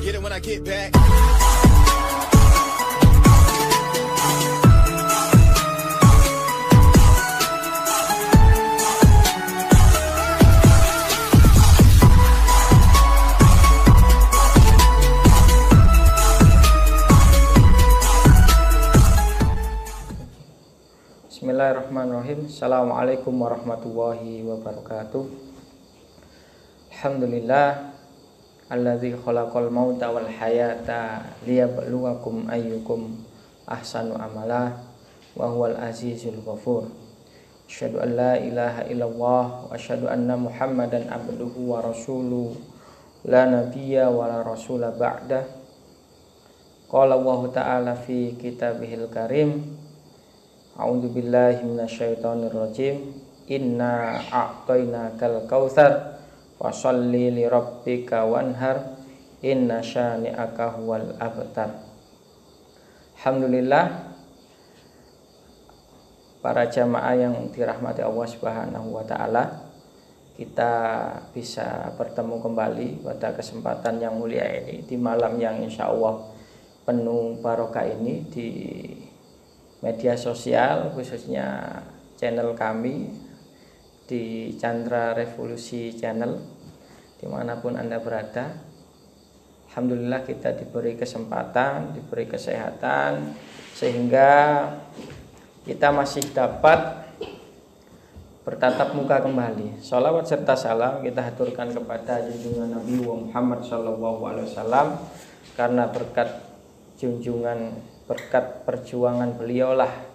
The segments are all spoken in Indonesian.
get it when I get back. Bismillahirrahmanirrahim. Assalamualaikum warahmatullahi wabarakatuh. Alhamdulillah alladzi khalaqal mauta wal hayata liyabluwakum ayyukum ahsanu amala wa huwal azizul ghafur. Asyhadu an la ilaha illallah wa asyhadu anna Muhammadan abduhu wa rasuluhu la nabiyya wa la rasula ba'da. Qala Allah ta'ala fi kitabihil karim. A'udzu billahi minasyaitonir rajim. Inna a'tainakal kautsar fasholli li rabbika wanhar inna syani'aka huwal abtar. Alhamdulillah, para jamaah yang dirahmati Allah Subhanahu wa taala, kita bisa bertemu kembali pada kesempatan yang mulia ini di malam yang insyaallah penuh barokah ini di media sosial, khususnya channel kami di Chandra Revolusi Channel, dimanapun Anda berada. Alhamdulillah kita diberi kesempatan, diberi kesehatan, sehingga kita masih dapat bertatap muka kembali. Sholawat serta salam kita haturkan kepada junjungan Nabi Muhammad SAW, karena berkat junjungan, berkat perjuangan beliaulah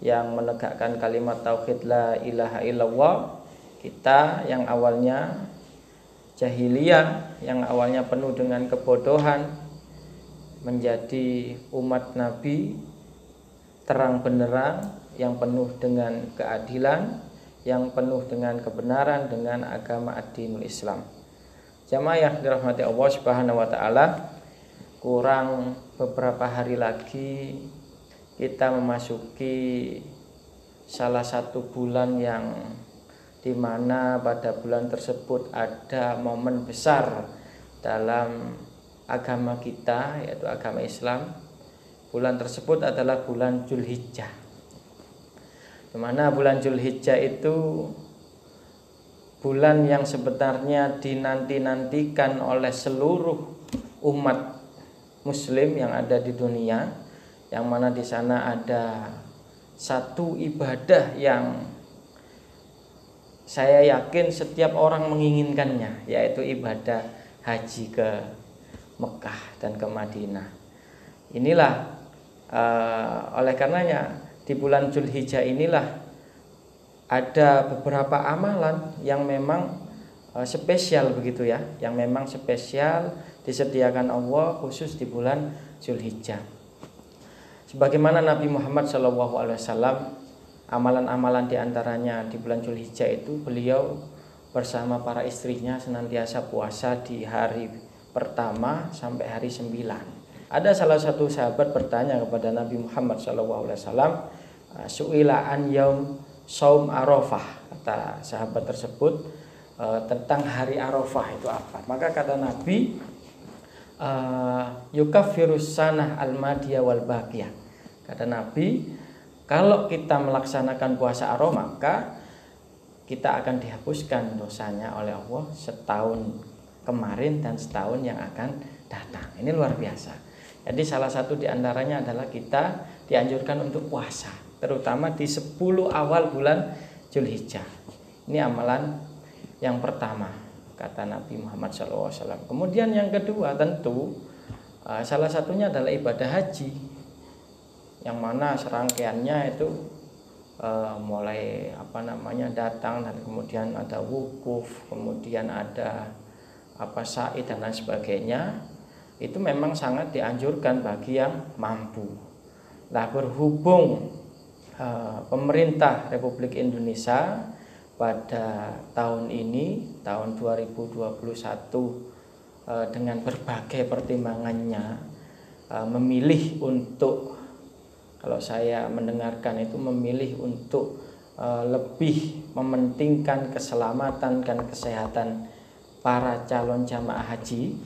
yang menegakkan kalimat tauhid la ilaha illallah. Kita yang awalnya jahiliyah, yang awalnya penuh dengan kebodohan, menjadi umat Nabi terang benderang, yang penuh dengan keadilan, yang penuh dengan kebenaran, dengan agama ad-dinul Islam. Jamaah yang dirahmati Allah Subhanahu wa taala, kurang beberapa hari lagi kita memasuki salah satu bulan yang dimana pada bulan tersebut ada momen besar dalam agama kita, yaitu agama Islam. Bulan tersebut adalah bulan Dzulhijjah, dimana bulan Dzulhijjah itu bulan yang sebenarnya dinanti-nantikan oleh seluruh umat Muslim yang ada di dunia, yang mana di sana ada satu ibadah yang saya yakin setiap orang menginginkannya, yaitu ibadah haji ke Mekah dan ke Madinah. Inilah oleh karenanya di bulan Dzulhijjah inilah ada beberapa amalan yang memang spesial begitu ya, yang memang spesial disediakan Allah khusus di bulan Dzulhijjah. Sebagaimana Nabi Muhammad SAW, amalan-amalan diantaranya di bulan Dzulhijjah itu beliau bersama para istrinya senantiasa puasa di hari pertama sampai hari 9. Ada salah satu sahabat bertanya kepada Nabi Muhammad SAW, su'ila an yaum saum arafah, kata sahabat tersebut, tentang hari Arafah itu apa. Maka kata Nabi, yukafirus sanah al-madiyah wal baqiyah. Kata Nabi, kalau kita melaksanakan puasa Arafah, maka kita akan dihapuskan dosanya oleh Allah setahun kemarin dan setahun yang akan datang. Ini luar biasa. Jadi salah satu diantaranya adalah kita dianjurkan untuk puasa, terutama di 10 awal bulan Dzulhijjah. Ini amalan yang pertama, kata Nabi Muhammad SAW. Kemudian yang kedua tentu salah satunya adalah ibadah haji, yang mana serangkaiannya itu mulai datang, dan kemudian ada wukuf, kemudian ada sa'i dan lain sebagainya. Itu memang sangat dianjurkan bagi yang mampu. Nah, berhubung pemerintah Republik Indonesia pada tahun ini, tahun 2021, dengan berbagai pertimbangannya memilih untuk, kalau saya mendengarkan itu memilih untuk lebih mementingkan keselamatan dan kesehatan para calon jamaah haji,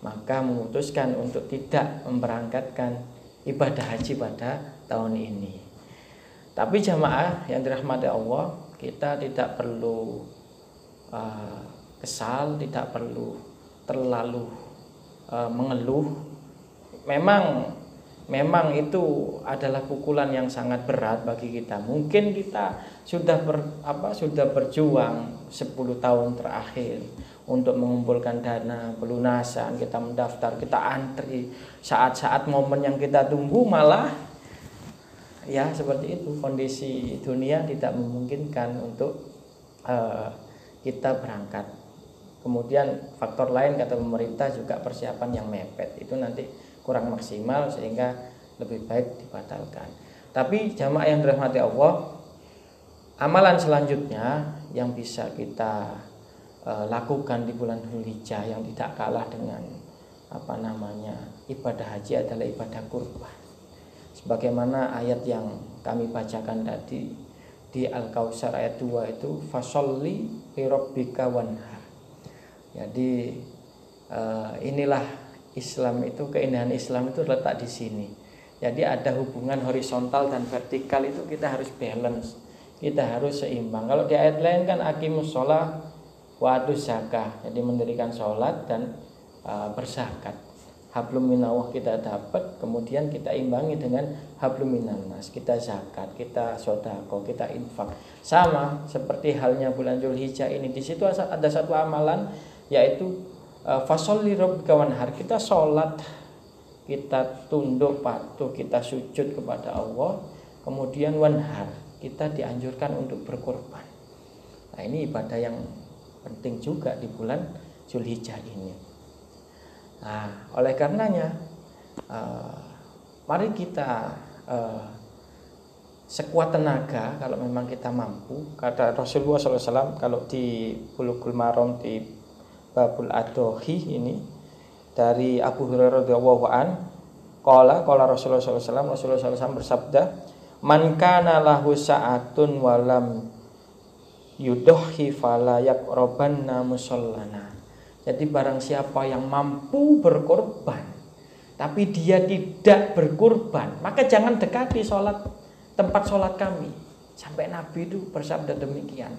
maka memutuskan untuk tidak memberangkatkan ibadah haji pada tahun ini. Tapi jamaah yang dirahmati Allah, kita tidak perlu kesal, tidak perlu terlalu mengeluh. Memang itu adalah pukulan yang sangat berat bagi kita. Mungkin kita sudah berjuang 10 tahun terakhir untuk mengumpulkan dana pelunasan, kita mendaftar, kita antri, saat-saat momen yang kita tunggu malah ya seperti itu, kondisi dunia tidak memungkinkan untuk kita berangkat. Kemudian faktor lain kata pemerintah juga persiapan yang mepet, itu nanti kurang maksimal sehingga lebih baik dibatalkan. Tapi jamaah yang dirahmati Allah, amalan selanjutnya yang bisa kita lakukan di bulan Dzulhijjah yang tidak kalah dengan ibadah haji adalah ibadah kurban. Sebagaimana ayat yang kami bacakan tadi di Al-Kautsar ayat 2 itu, fasholli li rabbika wanhar. Jadi inilah Islam itu, keindahan Islam itu letak di sini. Jadi ada hubungan horizontal dan vertikal, itu kita harus balance, kita harus seimbang. Kalau di ayat lain kan aqimus shalah wa atuz zakah, jadi mendirikan sholat dan berzakat. Hablum minallah kita dapat, kemudian kita imbangi dengan hablum minannas, kita zakat, kita sedekah, kita infak. Sama seperti halnya bulan Dzulhijjah ini, di situ ada satu amalan yaitu fasholli rabbika wanhar. Kita sholat, kita tunduk patuh, kita sujud kepada Allah. Kemudian wanhar, kita dianjurkan untuk berkorban. Nah, ini ibadah yang penting juga di bulan Dzulhijjah ini. Nah, oleh karenanya mari kita sekuat tenaga, kalau memang kita mampu. Kata Rasulullah SAW kalau di Bulughul Maram di Babul Adhohi ini dari Abu Hurairah radhiyallahu an, qala Rasulullah SAW bersabda, man kana lahu sa'atun walam yudhi fala yaqrabanna musallana. Jadi barang siapa yang mampu berkorban tapi dia tidak berkorban, maka jangan dekati tempat sholat kami. Sampai Nabi itu bersabda demikian.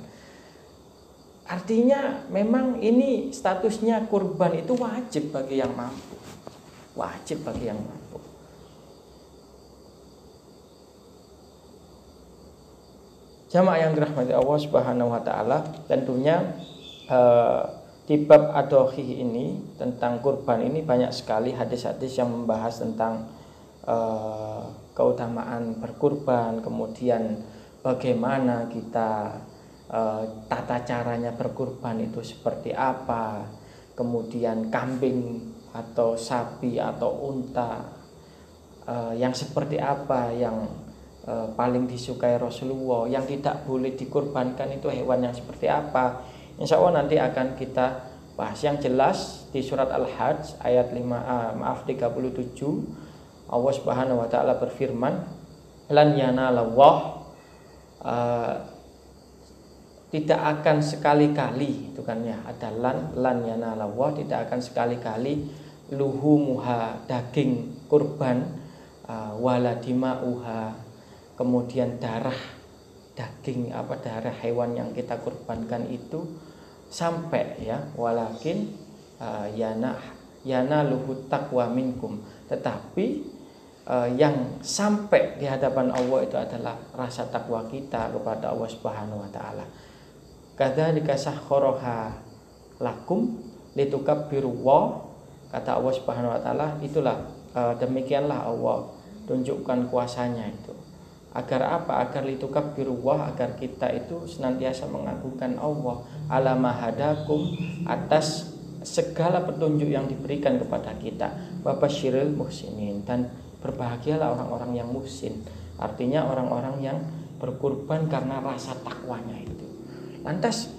Artinya memang ini statusnya kurban itu wajib bagi yang mampu. Wajib bagi yang mampu. Jamaah yang dirahmati Allah Subhanahu wa taala, tentunya di bab Adhohi ini tentang kurban ini banyak sekali hadis-hadis yang membahas tentang keutamaan berkurban, kemudian bagaimana kita tata caranya berkurban itu seperti apa, kemudian kambing atau sapi atau unta yang seperti apa yang paling disukai Rasulullah, yang tidak boleh dikurbankan itu hewan yang seperti apa. Insya Allah nanti akan kita bahas. Yang jelas di surat Al-Hajj ayat 37 Allah Subhanahu wa taala berfirman, lan yanalallah, tidak akan sekali-kali, itu kan ya, ada lan yanalallah, tidak akan sekali-kali luhumuha, daging kurban, wala dima'uha, kemudian darah hewan yang kita kurbankan itu sampai ya, walakin yana luhut taqwa minkum, tetapi yang sampai di hadapan Allah itu adalah rasa takwa kita kepada Allah Subhanahu wa taala. Kadzalika sakhkharaha lakum litukabbiruwah, kata Allah Subhanahu wa taala, itulah demikianlah Allah tunjukkan kuasanya itu. Agar apa? Agar litukabbiruwah, agar kita itu senantiasa mengagungkan Allah ala mahadakum, atas segala petunjuk yang diberikan kepada kita. Babasyiril muhsinin, dan berbahagialah orang-orang yang muhsin, artinya orang-orang yang berkurban karena rasa takwanya itu. Lantas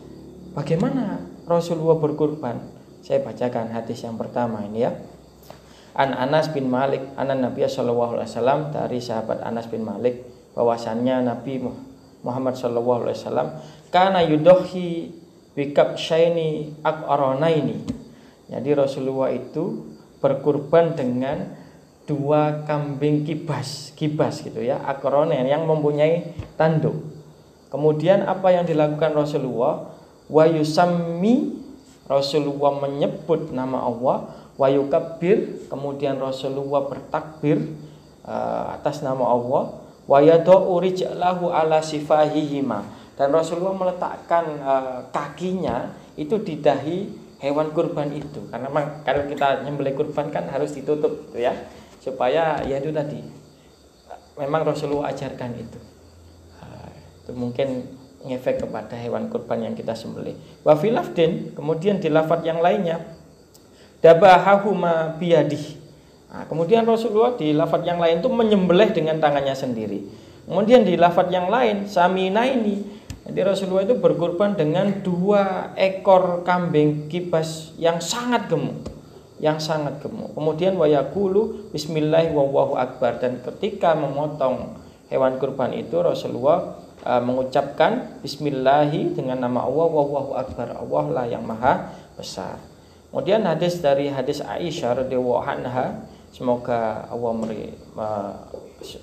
bagaimana Rasulullah berkurban? Saya bacakan hadis yang pertama ini ya. An Anas bin Malik anan Nabi sallallahu alaihi wasallam, dari sahabat Anas bin Malik bahwasannya Nabi Muhammad sallallahu alaihi wasallam kana yudhi bikab syaini aqranaini, Jadi Rasulullah itu berkurban dengan 2 kambing kibas gitu ya, akronen yang mempunyai tanduk. Kemudian apa yang dilakukan Rasulullah? Wa yusammi, Rasulullah menyebut nama Allah, wa yukabbir, kemudian Rasulullah bertakbir atas nama Allah, wa yadau rijlahu ala sifahihima, dan Rasulullah meletakkan kakinya itu di dahi hewan kurban itu. Karena memang kalau kita nyembelih kurban kan harus ditutup gitu ya, supaya ya itu tadi memang Rasulullah ajarkan itu. Itu mungkin ngefek kepada hewan kurban yang kita sembelih. Wa fil lafdin, kemudian di lafaz yang lainnya, dabahahuma biyadih. Kemudian Rasulullah di lafaz yang lain itu menyembelih dengan tangannya sendiri. Kemudian di lafaz yang lain, saminaini, jadi Rasulullah itu berkurban dengan 2 ekor kambing kibas yang sangat gemuk. Kemudian wayakulu bismillah wallahu akbar, dan ketika memotong hewan kurban itu Rasulullah mengucapkan bismillahi dengan nama Allah, wallahu akbar, Allah lah yang maha besar. Kemudian hadis dari hadis Aisyah radhiyallahu anha, semoga Allah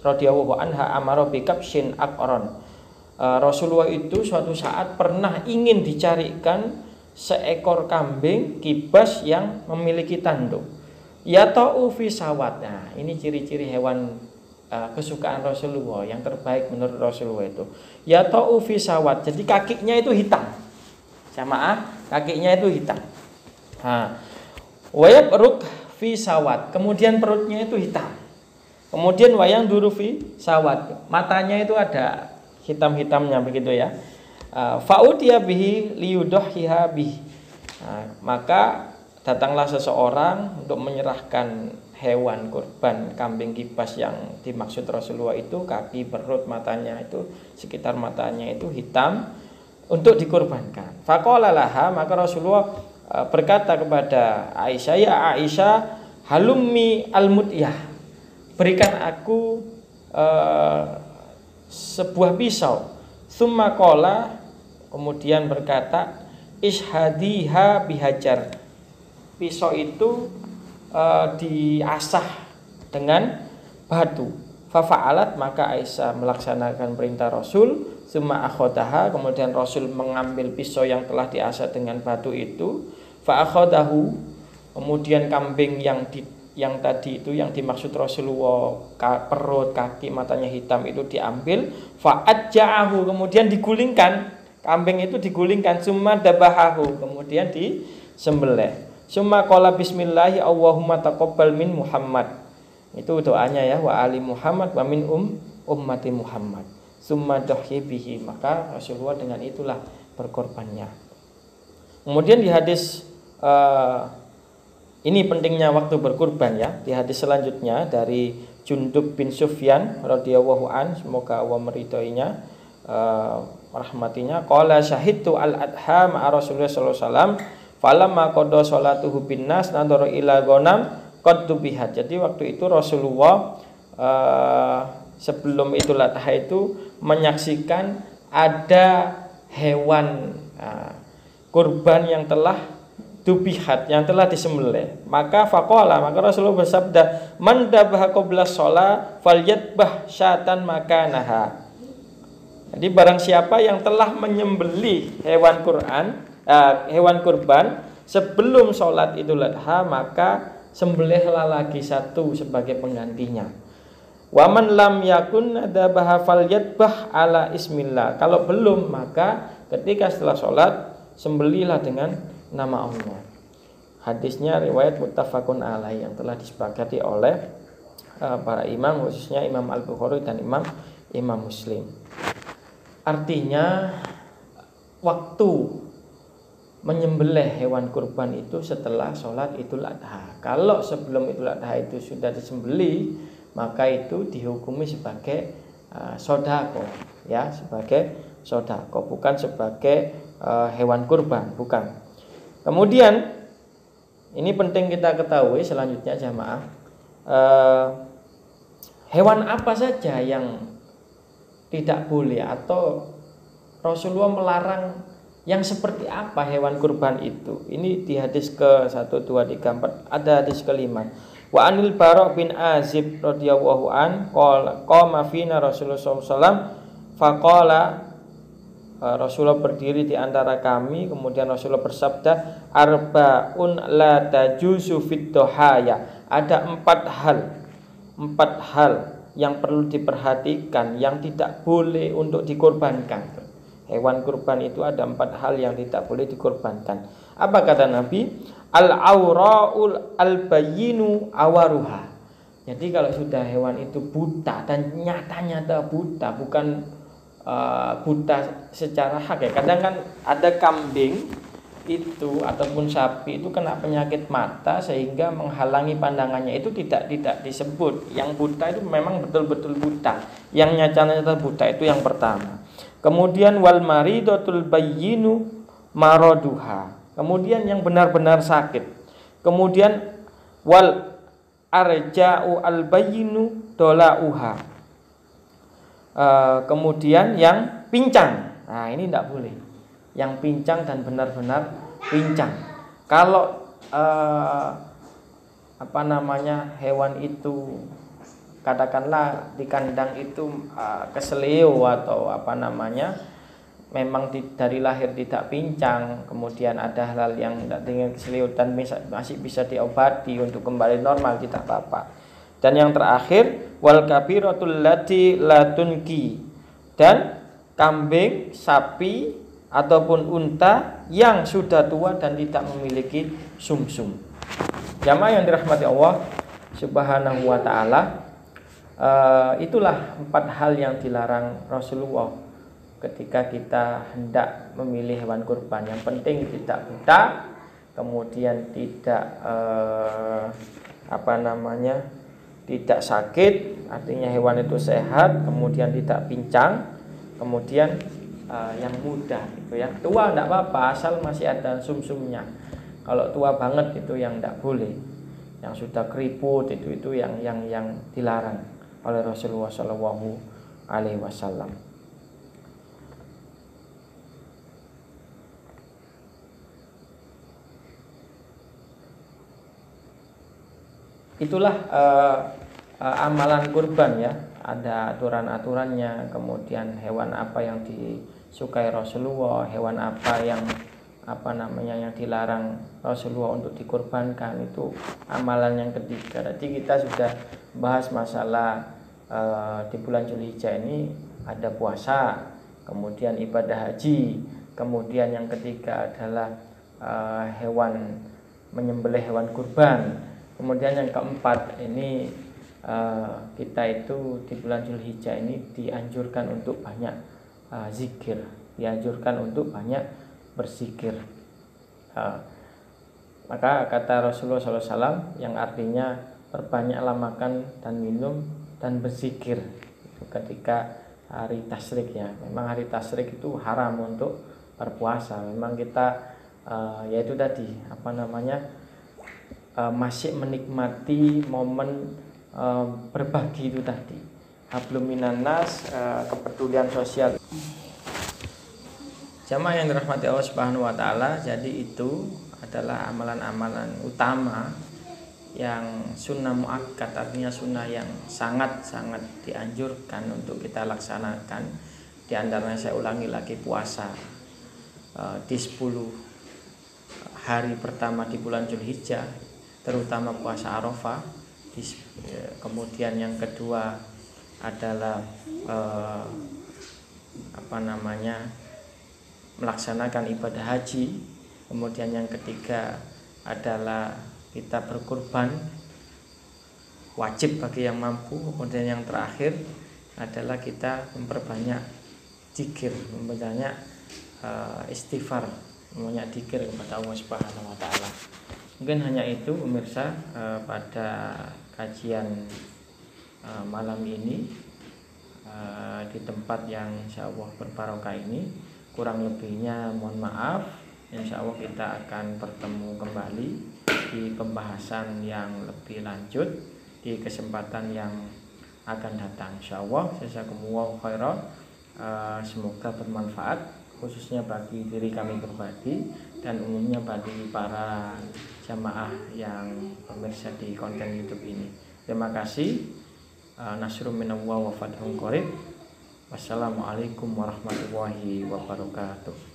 radhiyallahu anha, amara bi kabshin aqran. Rasulullah itu suatu saat pernah ingin dicarikan seekor kambing kibas yang memiliki tanduk. Yata'u fi sawat. Nah, ini ciri-ciri hewan kesukaan Rasulullah yang terbaik menurut Rasulullah itu. Yata'u fi sawat. Jadi kakinya itu hitam. Jamaah, kakinya itu hitam. Wayabruk fi sawat. Kemudian perutnya itu hitam. Kemudian wayang duru fi sawat. Matanya itu ada hitam-hitamnya begitu ya. Fa'udiya bihi liyudhiha bihi. Maka datanglah seseorang untuk menyerahkan hewan kurban kambing kibas yang dimaksud Rasulullah itu, kaki, perut, matanya itu, sekitar matanya itu hitam, untuk dikurbankan. Faqala laha, maka Rasulullah berkata kepada Aisyah, ya Aisyah, halummi almudiyah, berikan aku sebuah pisau. Tsumma qala, kemudian berkata, ishadiha bihajar, pisau itu diasah dengan batu. Fafa'alat, maka Aisyah melaksanakan perintah Rasul. Tsumma akhadaha, kemudian Rasul mengambil pisau yang telah diasah dengan batu itu. Fa'akhadahu, kemudian kambing yang tadi itu yang dimaksud Rasulullah, perut, kaki, matanya hitam itu diambil. Fa'adja'ahu, kemudian digulingkan, kambing itu digulingkan. Tsumma dabahahu, kemudian disembelih. Summa qala bismillahi Allahumma taqabbal min Muhammad. Itu doanya ya, wa ali Muhammad wa min ummati Muhammad. Summa dohyi bihi, maka Rasulullah dengan itulah berkorbannya. Kemudian di hadis ini pentingnya waktu berkurban ya. Di hadis selanjutnya dari Jundub bin Sufyan radhiyallahu an, semoga Allah meridhoinya, rahmatinya, qala syahidtu al-adha ma'a Rasulullah sallallahu alaihi wasallam. Falamma qada sholatuhu bin nas nadhara ila ghanam qad tubihat. Jadi waktu itu Rasulullah sebelum Idul Adha itu menyaksikan ada hewan kurban yang telah tubihat, yang telah disembelih. Maka faqala, maka Rasulullah bersabda, man dabaha qabla shalah falyadbah syatan makanaha. Jadi barang siapa yang telah menyembelih hewan kurban sebelum sholat Idul Adha, maka sembelihlah lagi satu sebagai penggantinya. Waman lam yakun dabaha falyadbah ala ismillah. Kalau belum, maka ketika setelah sholat sembelihlah dengan nama Allah. Hadisnya riwayat muttafaqun alaih yang telah disepakati oleh para imam, khususnya Imam Al-Bukhari dan Imam Muslim. Artinya waktu menyembelih hewan kurban itu setelah sholat Idul Adha. Kalau sebelum Idul Adha itu sudah disembelih, maka itu dihukumi sebagai sodako, ya, sebagai sodako, bukan sebagai hewan kurban, bukan. Kemudian ini penting kita ketahui selanjutnya jamaah, hewan apa saja yang tidak boleh atau Rasulullah melarang Yang seperti apa hewan kurban itu? Ini di hadis ke 1 2 3 4, ada hadis kelima. Wa anil Bara' bin Azib radhiyallahu an qama fina Rasulullah sallallahu alaihi wasallam faqala, Rasulullah berdiri di antara kami, kemudian Rasulullah bersabda, arbaun la tajuzu fid dohaya. Ada empat hal yang perlu diperhatikan, yang tidak boleh untuk dikorbankan. Hewan kurban itu ada 4 hal yang tidak boleh dikorbankan. Apa kata Nabi? Al-aura'ul al-bayyinu awaruha. Jadi kalau sudah hewan itu buta dan nyata-nyata buta, bukan buta secara hak ya. Kadang kan ada kambing itu ataupun sapi itu kena penyakit mata sehingga menghalangi pandangannya, itu tidak disebut. Yang buta itu memang betul-betul buta. Yang nyata-nyata buta itu yang pertama. Kemudian wal maridatul bayyinu maraduha. Kemudian yang benar-benar sakit. Kemudian wal arja'u al bayyinu dolauha. Kemudian yang pincang. Nah, ini tidak boleh. Yang pincang dan benar-benar pincang. Kalau hewan itu katakanlah di kandang itu keseleo atau memang dari lahir tidak pincang, kemudian ada hal yang tidak dengan keseleo dan masih bisa diobati untuk kembali normal, tidak apa-apa. Dan yang terakhir wal kabiratul lati latunki, dan kambing, sapi ataupun unta yang sudah tua dan tidak memiliki sumsum. Jamaah yang dirahmati Allah Subhanahu wa taala, itulah 4 hal yang dilarang Rasulullah ketika kita hendak memilih hewan kurban. Yang penting tidak buta, kemudian tidak tidak sakit, artinya hewan itu sehat, kemudian tidak pincang, kemudian yang muda gitu ya. Tua tidak apa-apa asal masih ada sumsumnya. Kalau tua banget itu yang tidak boleh. Yang sudah keriput itu yang dilarang oleh Rasulullah Shallallahu Alaihi Wasallam. Itulah amalan kurban ya. Ada aturan-aturannya. Kemudian hewan apa yang disukai Rasulullah, hewan apa yang yang dilarang Rasulullah untuk dikurbankan, itu amalan yang ketiga. Jadi kita sudah bahas masalah di bulan Dzulhijjah ini ada puasa, kemudian ibadah haji, kemudian yang ketiga adalah menyembelih hewan kurban, kemudian yang keempat ini kita itu di bulan Dzulhijjah ini dianjurkan untuk banyak zikir, dianjurkan untuk banyak berzikir. Maka kata Rasulullah SAW yang artinya perbanyaklah makan dan minum dan berzikir itu ketika hari tasyrik ya. Memang hari tasyrik itu haram untuk berpuasa. Memang kita yaitu tadi masih menikmati momen berbagi itu tadi. Hablum minan nas, kepedulian sosial. Jamaah yang dirahmati Allah Subhanahu wa taala, jadi itu adalah amalan-amalan utama yang sunnah muakkad, artinya sunnah yang sangat-sangat dianjurkan untuk kita laksanakan. Di antaranya saya ulangi lagi puasa di 10 hari pertama di bulan Dzulhijjah, terutama puasa Arafah. Kemudian yang kedua adalah melaksanakan ibadah haji. Kemudian yang ketiga adalah kita berkurban wajib bagi yang mampu. Kemudian yang terakhir adalah kita memperbanyak zikir, memperbanyak istighfar, memperbanyak zikir kepada Allah Subhanahu wa taala. Mungkin hanya itu pemirsa pada kajian malam ini di tempat yang insyaallah berbarokah ini. Kurang lebihnya mohon maaf. Insyaallah kita akan bertemu kembali di pembahasan yang lebih lanjut di kesempatan yang akan datang. Insyaallah jazakumullahu khairan. Semoga bermanfaat. khususnya bagi diri kami pribadi dan umumnya bagi para jamaah yang pemirsa di konten YouTube ini. Terima kasih. Nasrun minallah wa fathun qarib. Wassalamualaikum warahmatullahi wabarakatuh.